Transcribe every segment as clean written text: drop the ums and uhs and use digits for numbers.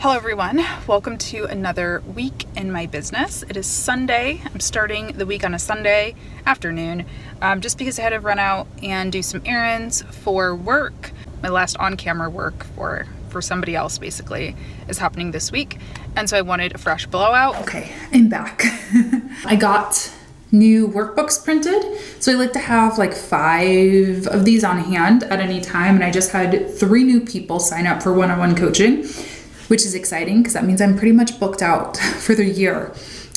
Hello everyone, welcome to another week in my business. It is Sunday. I'm starting the week on a Sunday afternoon just because I had to run out and do some errands for work. My last on-camera work for somebody else basically is happening this week, and so I wanted a fresh blowout. Okay, I'm back. I got new workbooks printed, so I like to have like 5 of these on hand at any time, and I just had 3 new people sign up for one-on-one coaching, which is exciting because that means I'm pretty much booked out for the year.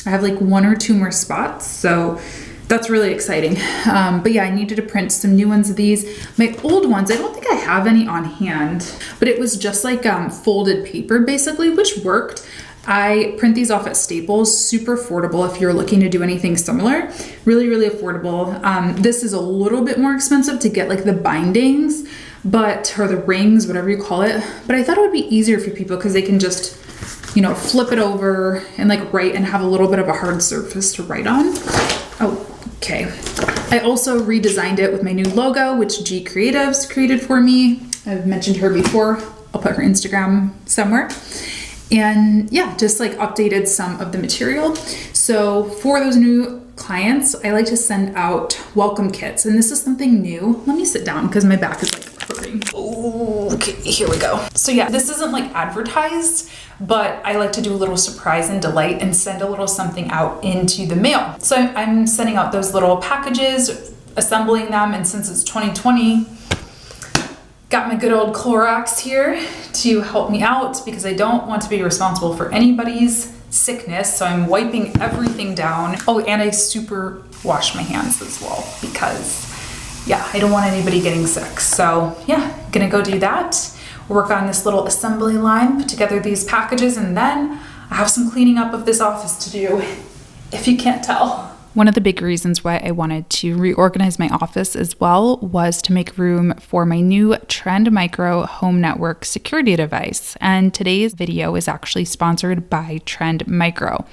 I have like 1 or 2 more spots, so that's really exciting. But yeah, I needed to print some new ones of these. My old ones, I don't think I have any on hand, but it was just like folded paper basically, which worked. I print these off at Staples, super affordable if you're looking to do anything similar. Really, really affordable. This is a little bit more expensive to get like the bindings, or the rings, whatever you call it. But I thought it would be easier for people because they can just, flip it over and like write and have a little bit of a hard surface to write on. Oh, okay. I also redesigned it with my new logo, which G Creatives created for me. I've mentioned her before. I'll put her Instagram somewhere. And yeah, just like updated some of the material. So for those new clients, I like to send out welcome kits. And this is something new. Let me sit down because my back is like hurting. Oh, okay, here we go. So yeah, this isn't like advertised, but I like to do a little surprise and delight and send a little something out into the mail. So I'm sending out those little packages, assembling them. And since it's 2020, got my good old Clorox here to help me out because I don't want to be responsible for anybody's sickness. So I'm wiping everything down. Oh, and I super wash my hands as well because yeah, I don't want anybody getting sick. So yeah, gonna go do that. Work on this little assembly line, put together these packages, and then I have some cleaning up of this office to do, if you can't tell. One of the big reasons why I wanted to reorganize my office as well was to make room for my new Trend Micro home network security device. And today's video is actually sponsored by Trend Micro.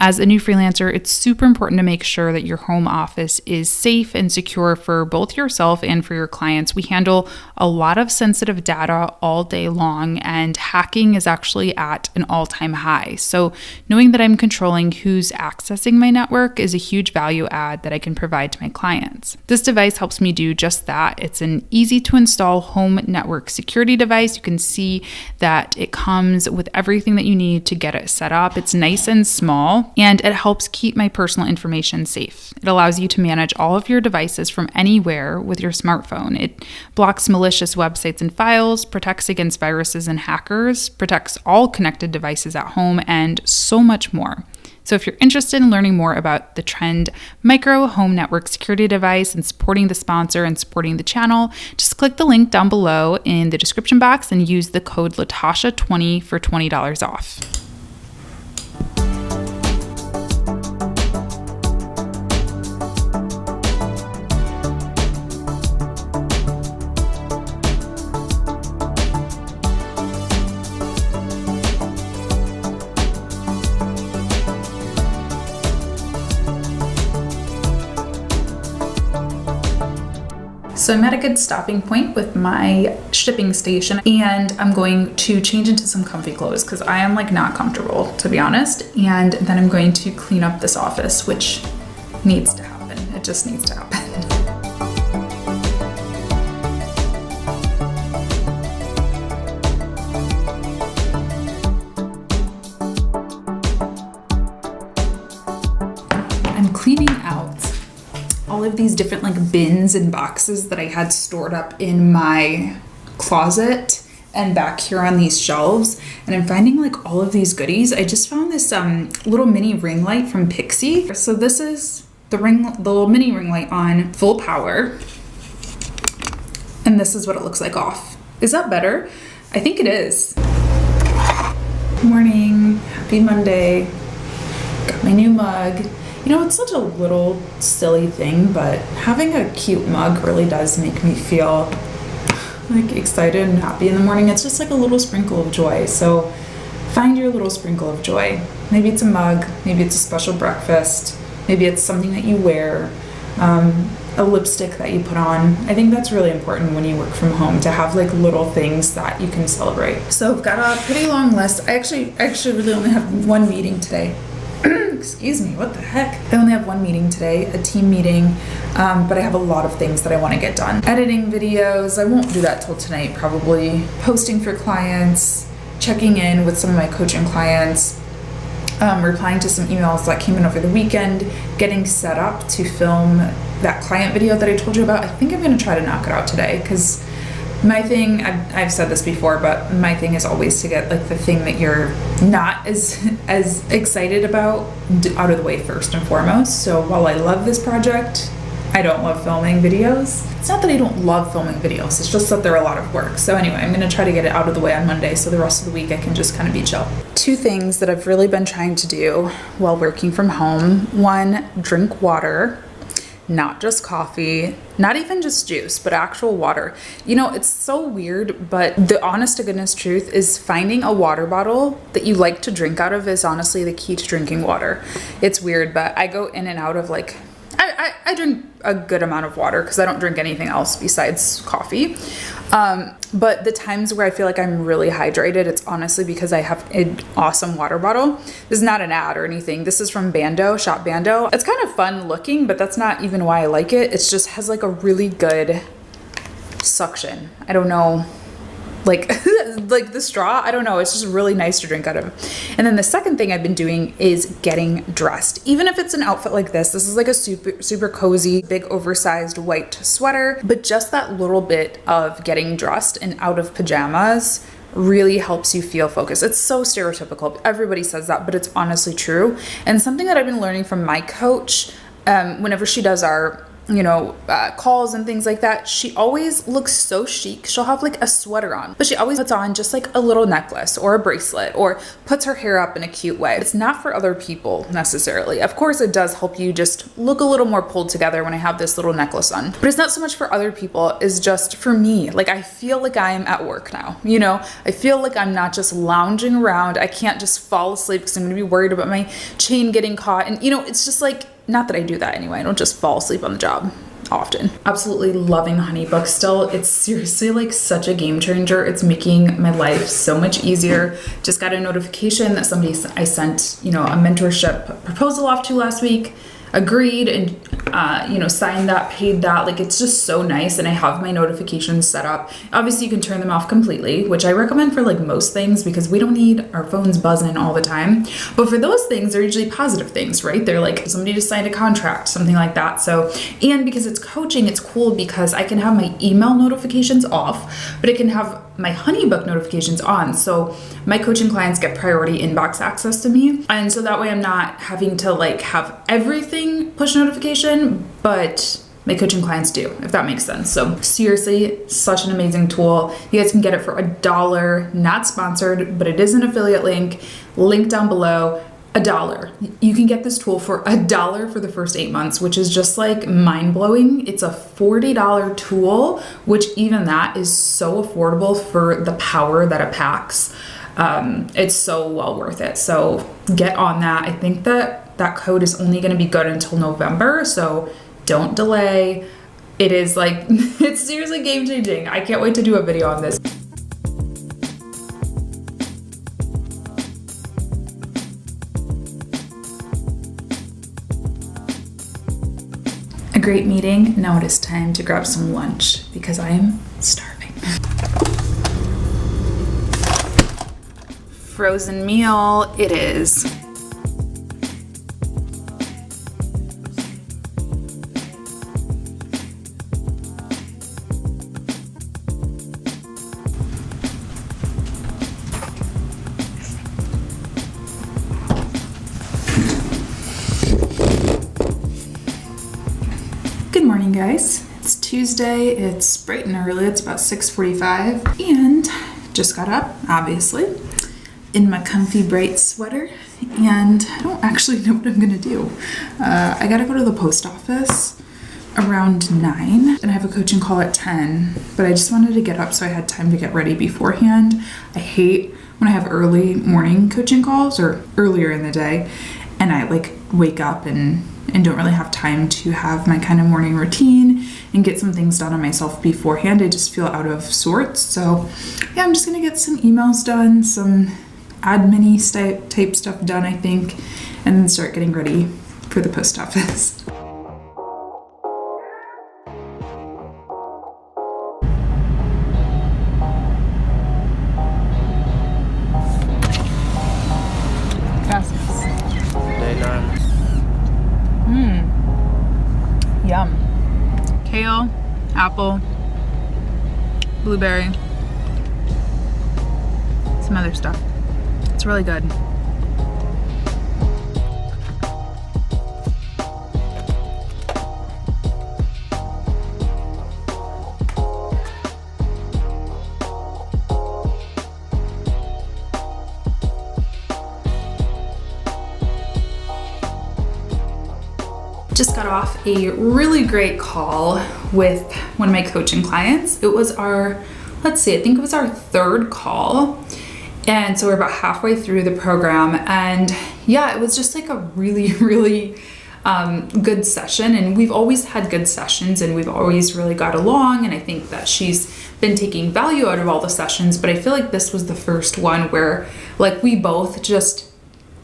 As a new freelancer, it's super important to make sure that your home office is safe and secure for both yourself and for your clients. We handle a lot of sensitive data all day long, and hacking is actually at an all-time high. So knowing that I'm controlling who's accessing my network is a huge value add that I can provide to my clients. This device helps me do just that. It's an easy to install home network security device. You can see that it comes with everything that you need to get it set up. It's nice and small, and it helps keep my personal information safe. It allows you to manage all of your devices from anywhere with your smartphone. It blocks malicious websites and files, protects against viruses and hackers, protects all connected devices at home, and so much more. So if you're interested in learning more about the Trend Micro home network security device and supporting the sponsor and supporting the channel, just click the link down below in the description box and use the code Latasha20 for $20 off. So I'm at a good stopping point with my shipping station, and I'm going to change into some comfy clothes because I am like not comfortable, to be honest. And then I'm going to clean up this office, which needs to happen. It just needs to happen. I'm cleaning out all of these different like bins and boxes that I had stored up in my closet and back here on these shelves, and I'm finding like all of these goodies. I just found this little mini ring light from Pixie. So this is the little mini ring light on full power, and this is what it looks like off. Is that better? I think it is. Good morning, happy Monday. Got my new mug. It's such a little silly thing, but having a cute mug really does make me feel like excited and happy in the morning. It's just like a little sprinkle of joy. So find your little sprinkle of joy. Maybe it's a mug, maybe it's a special breakfast, maybe it's something that you wear. a lipstick that you put on. I think that's really important when you work from home, to have like little things that you can celebrate. So I've got a pretty long list. I actually really only have one meeting today. Excuse me, what the heck? I only have one meeting today, a team meeting, but I have a lot of things that I want to get done. Editing videos, I won't do that till tonight probably. Posting for clients, checking in with some of my coaching clients, replying to some emails that came in over the weekend, getting set up to film that client video that I told you about. I think I'm going to try to knock it out today, because my thing, I've said this before, but my thing is always to get like the thing that you're not as excited about out of the way first and foremost. So while I love this project, I don't love filming videos. It's not that I don't love filming videos, it's just that they're a lot of work. So anyway, I'm gonna try to get it out of the way on Monday, so the rest of the week I can just kind of be chill. Two things that I've really been trying to do while working from home. One, drink water. Not just coffee, not even just juice, but actual water. You know, it's so weird, but the honest to goodness truth is finding a water bottle that you like to drink out of is honestly the key to drinking water. It's weird, but I go in and out of like, I drink a good amount of water because I don't drink anything else besides coffee. But the times where I feel like I'm really hydrated, it's honestly because I have an awesome water bottle. This is not an ad or anything. This is from Bando, Shop Bando. It's kind of fun looking, but that's not even why I like it. It just has like a really good suction. I don't know, like like the straw, I don't know, it's just really nice to drink out of. And then the second thing I've been doing is getting dressed. Even if it's an outfit like this is like a super cozy, big oversized white sweater, but just that little bit of getting dressed and out of pajamas really helps you feel focused. It's so stereotypical. Everybody says that, but it's honestly true. And something that I've been learning from my coach, whenever she does our calls and things like that, she always looks so chic. She'll have like a sweater on, but she always puts on just like a little necklace or a bracelet, or puts her hair up in a cute way. It's not for other people necessarily. Of course, it does help you just look a little more pulled together when I have this little necklace on, but it's not so much for other people, it's just for me. Like, I feel like I am at work now, you know? I feel like I'm not just lounging around. I can't just fall asleep because I'm gonna be worried about my chain getting caught. And you know, it's just like, not that I do that anyway. I don't just fall asleep on the job often. Absolutely loving HoneyBook still. It's seriously like such a game changer. It's making my life so much easier. Just got a notification that somebody I sent, a mentorship proposal off to last week, agreed and signed that, paid that. Like, it's just so nice. And I have my notifications set up. Obviously you can turn them off completely, which I recommend for like most things, because we don't need our phones buzzing all the time. But for those things, they're usually positive things, right? They're like somebody just signed a contract, something like that. So, and because it's coaching, it's cool because I can have my email notifications off, but I can have my HoneyBook notifications on. So my coaching clients get priority inbox access to me. And so that way I'm not having to like have everything push notification, but my coaching clients do, if that makes sense. So seriously, such an amazing tool. You guys can get it for $1, not sponsored, but it is an affiliate link down below. $1. You can get this tool for $1 for the first 8 months, which is just like mind-blowing. It's a $40 tool, which even that is so affordable for the power that it packs. It's so well worth it. So get on that. I think that code is only going to be good until November, so don't delay. It is like, it's seriously game changing. I can't wait to do a video on this. A great meeting. Now it is time to grab some lunch because I am starving. Frozen meal it is. Good morning, guys. It's Tuesday. It's bright and early. It's about 6:45 and just got up, obviously, in my comfy bright sweater, and I don't actually know what I'm gonna do. I gotta go to the post office around 9 and I have a coaching call at 10, but I just wanted to get up so I had time to get ready beforehand. I hate when I have early morning coaching calls or earlier in the day and I like wake up and and don't really have time to have my kind of morning routine and get some things done on myself beforehand. I just feel out of sorts. So yeah, I'm just gonna get some emails done, some admin-y type stuff done, I think, and then start getting ready for the post office. Yum. Kale, apple, blueberry, some other stuff. It's really good. Just got off a really great call with one of my coaching clients. It was our, let's see, I think it was our third call. And so we're about halfway through the program. And yeah, it was just like a really, really good session. And we've always had good sessions and we've always really got along. And I think that she's been taking value out of all the sessions. But I feel like this was the first one where like we both just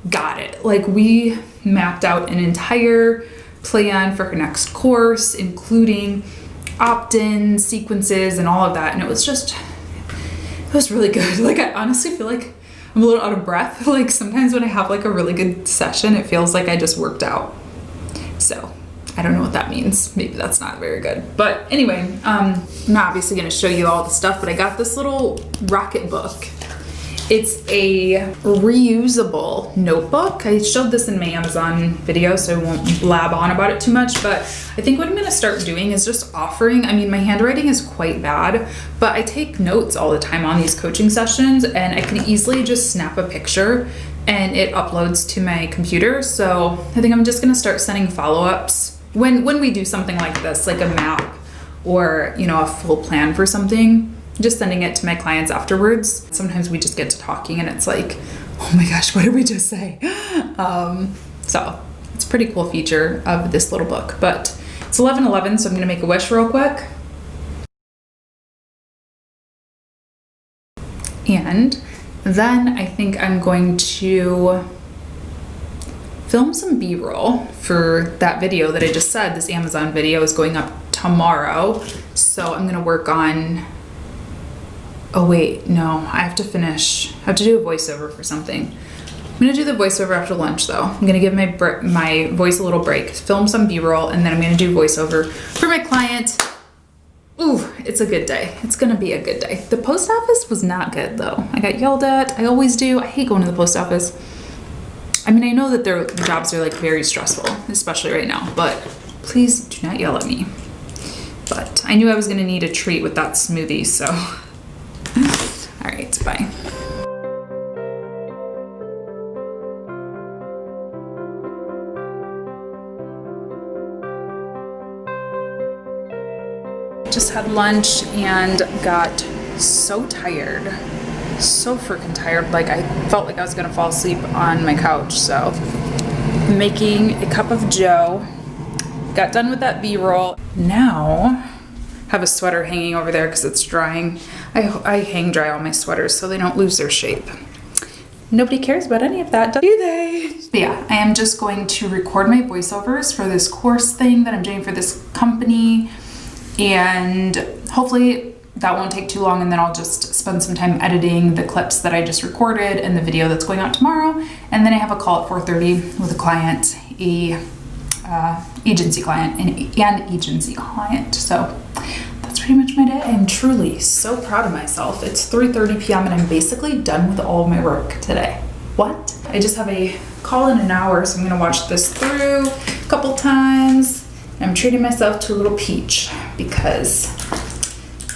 got it. Like we mapped out an entire plan for her next course, including opt-in sequences and all of that. And it was really good. Like I honestly feel like I'm a little out of breath. Like sometimes when I have like a really good session, it feels like I just worked out. So I don't know what that means. Maybe that's not very good. But anyway, I'm not obviously gonna show you all the stuff, but I got this little rocket book. It's a reusable notebook. I showed this in my Amazon video, so I won't blab on about it too much, but I think what I'm gonna start doing is just offering, I mean, my handwriting is quite bad, but I take notes all the time on these coaching sessions, and I can easily just snap a picture and it uploads to my computer. So I think I'm just gonna start sending follow-ups when we do something like this, like a map or, you know, a full plan for something. Just sending it to my clients afterwards. Sometimes we just get to talking and it's like, oh my gosh, what did we just say? So it's a pretty cool feature of this little book, but it's 11:11, so I'm gonna make a wish real quick. And then I think I'm going to film some B-roll for that video that I just said. This Amazon video is going up tomorrow. So I'm gonna work on, oh wait, no, I have to do a voiceover for something. I'm gonna do the voiceover after lunch though. I'm gonna give my voice a little break, film some B-roll, and then I'm gonna do voiceover for my client. Ooh, it's a good day. It's gonna be a good day. The post office was not good though. I got yelled at, I always do. I hate going to the post office. I mean, I know that their jobs are like very stressful, especially right now, but please do not yell at me. But I knew I was gonna need a treat with that smoothie, so. All right, bye. Just had lunch and got so tired, so freaking tired. Like I felt like I was gonna fall asleep on my couch. So making a cup of joe, got done with that B-roll. Now have a sweater hanging over there because it's drying. I hang dry all my sweaters so they don't lose their shape. Nobody cares about any of that, do they? But yeah, I am just going to record my voiceovers for this course thing that I'm doing for this company, and hopefully that won't take too long, and then I'll just spend some time editing the clips that I just recorded and the video that's going out tomorrow. And then I have a call at 4:30 with a client, agency client, an agency client. So that's pretty much my day. I'm truly so proud of myself. It's 3:30 p.m. and I'm basically done with all of my work today. What? I just have a call in an hour, so I'm gonna watch this through a couple times. I'm treating myself to a little peach because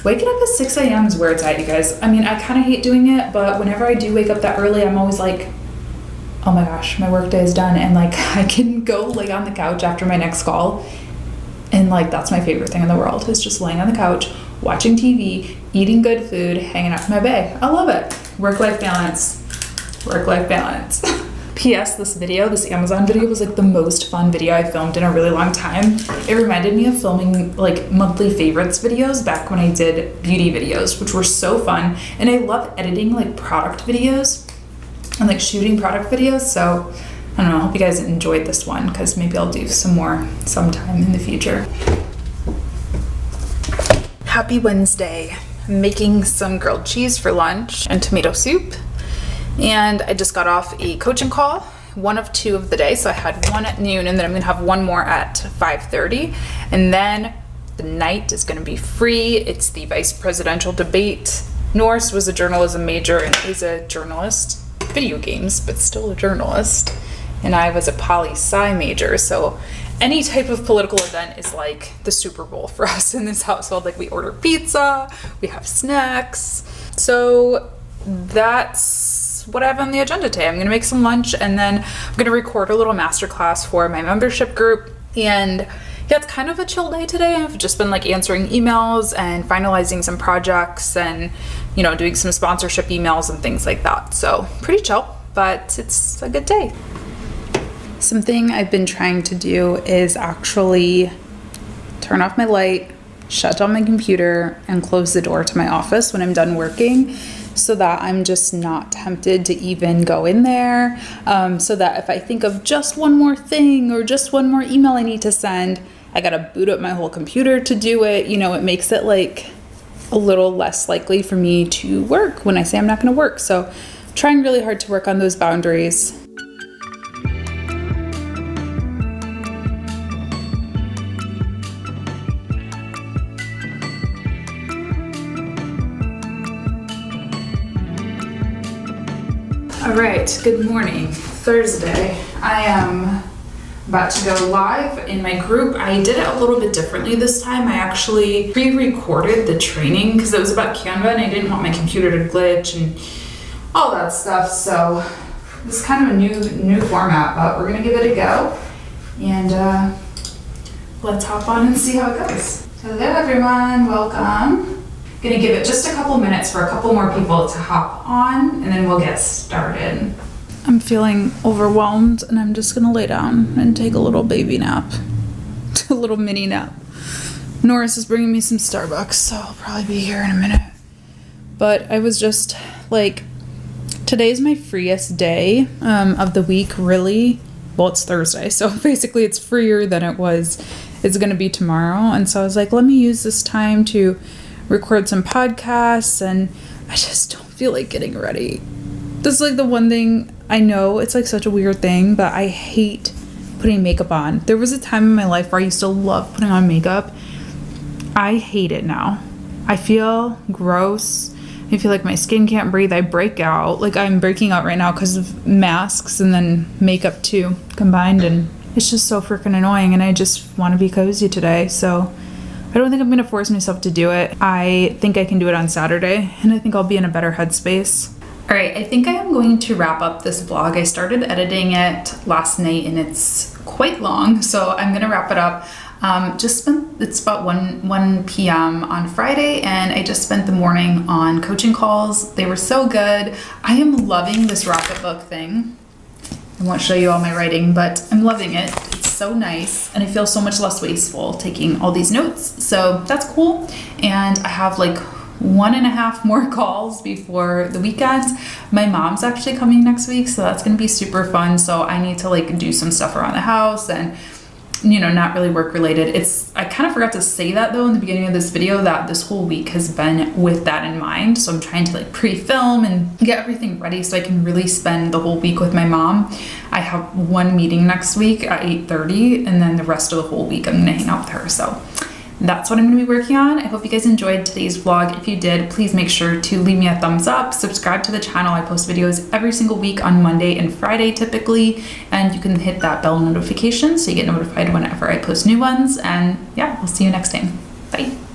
waking up at 6 a.m. is where it's at, you guys. I mean, I kind of hate doing it, but whenever I do wake up that early, I'm always like, oh my gosh, my work day is done. And like, I can go lay on the couch after my next call. And like, that's my favorite thing in the world, is just laying on the couch, watching TV, eating good food, hanging out with my bae. I love it. Work-life balance. Work-life balance. P.S. This Amazon video was like the most fun video I filmed in a really long time. It reminded me of filming like monthly favorites videos back when I did beauty videos, which were so fun. And I love editing like product videos and like shooting product videos. So I don't know, I hope you guys enjoyed this one because maybe I'll do some more sometime in the future. Happy Wednesday. I'm making some grilled cheese for lunch and tomato soup. And I just got off a coaching call, one of 2 of the day. So I had one at noon and then I'm gonna have one more at 5:30. And then the night is gonna be free. It's the vice presidential debate. Norris was a journalism major and is a journalist, video games, but still a journalist. And I was a poli-sci major. So any type of political event is like the Super Bowl for us in this household. Like we order pizza, we have snacks. So that's what I have on the agenda today. I'm gonna make some lunch and then I'm gonna record a little masterclass for my membership group. And yeah, it's kind of a chill day today. I've just been like answering emails and finalizing some projects and, you know, doing some sponsorship emails and things like that. So pretty chill, but it's a good day. Something I've been trying to do is actually turn off my light, shut down my computer, and close the door to my office when I'm done working, so that I'm just not tempted to even go in there. So that if I think of just one more thing or just one more email I need to send, I gotta boot up my whole computer to do it. You know, it makes it like a little less likely for me to work when I say I'm not gonna work. So I'm trying really hard to work on those boundaries. All right, good morning, Thursday. I am about to go live in my group. I did it a little bit differently this time. I actually pre-recorded the training because it was about Canva and I didn't want my computer to glitch and all that stuff. So it's kind of a new format, but we're gonna give it a go. And let's hop on and see how it goes. Hello everyone, welcome. Gonna give it just a couple minutes for a couple more people to hop on and then we'll get started. I'm feeling overwhelmed and I'm just gonna lay down and take a little baby nap. A little mini nap. Norris is bringing me some Starbucks, so I'll probably be here in a minute. But I was just like, today's my freest day of the week, really. Well, it's Thursday, so basically it's freer than it's gonna be tomorrow. And so I was like, let me use this time to record some podcasts, and I just don't feel like getting ready. This is like the one thing I know, it's like such a weird thing, but I hate putting makeup on. There was a time in my life where I used to love putting on makeup. I hate it now. I feel gross. I feel like my skin can't breathe. I break out. Like I'm breaking out right now because of masks and then makeup too combined, and it's just so freaking annoying, and I just want to be cozy today. So I don't think I'm gonna force myself to do it. I think I can do it on Saturday, and I think I'll be in a better headspace. All right, I think I am going to wrap up this vlog. I started editing it last night and it's quite long, so I'm gonna wrap it up. It's about 1 p.m. on Friday, and I just spent the morning on coaching calls. They were so good. I am loving this Rocketbook thing. I won't show you all my writing, but I'm loving it. It's so nice, and I feel so much less wasteful taking all these notes. So that's cool. And I have like 1.5 more calls before the weekend. My mom's actually coming next week, so that's gonna be super fun. So I need to like do some stuff around the house and, you know, not really work related. I kind of forgot to say that though in the beginning of this video, that this whole week has been with that in mind. So I'm trying to like pre-film and get everything ready so I can really spend the whole week with my mom. I have one meeting next week at 8:30, and then the rest of the whole week I'm gonna hang out with her. So that's what I'm gonna be working on. I hope you guys enjoyed today's vlog. If you did, please make sure to leave me a thumbs up, subscribe to the channel. I post videos every single week on Monday and Friday typically, and you can hit that bell notification so you get notified whenever I post new ones. And yeah, we'll see you next time. Bye.